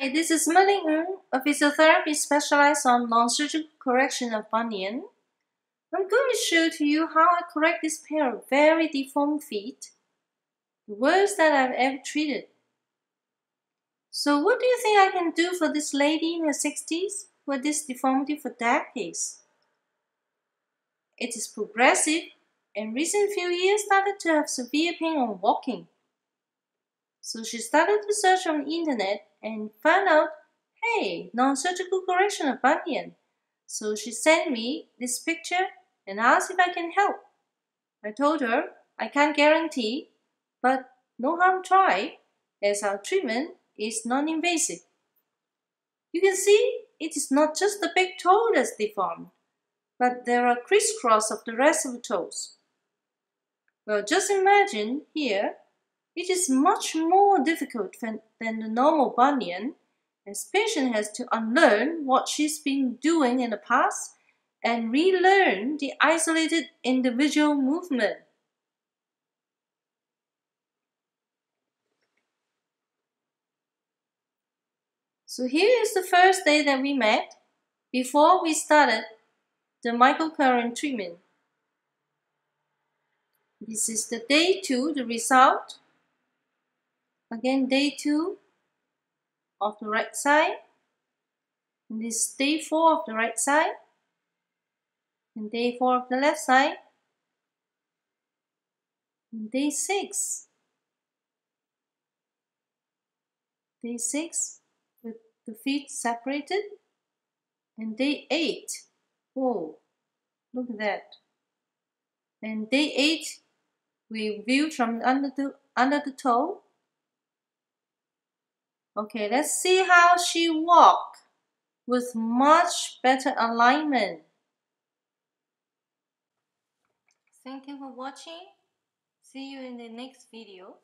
Hi, this is Meling Ng, a physiotherapist specialized on non-surgical correction of bunion. I'm going to show to you how I correct this pair of very deformed feet, the worst that I've ever treated. So what do you think I can do for this lady in her 60s with this deformity for decades? It is progressive and recent few years started to have severe pain on walking. So she started to search on the internet and found out, hey, non-surgical correction of bunion. So she sent me this picture and asked if I can help. I told her I can't guarantee, but no harm tried, as our treatment is non-invasive. You can see it is not just the big toe that's deformed, but there are crisscross of the rest of the toes. Well, just imagine here, it is much more difficult than the normal bunion, as patient has to unlearn what she's been doing in the past and relearn the isolated individual movement. So here is the first day that we met before we started the microcurrent treatment. This is the day 2, the result. Again, day 2 of the right side. And this is day 4 of the right side. And day 4 of the left side. And day 6. Day 6 with the feet separated. And day 8. Whoa, look at that. And day 8, we viewed from under the toe. Okay, let's see how she walked with much better alignment. Thank you for watching. See you in the next video.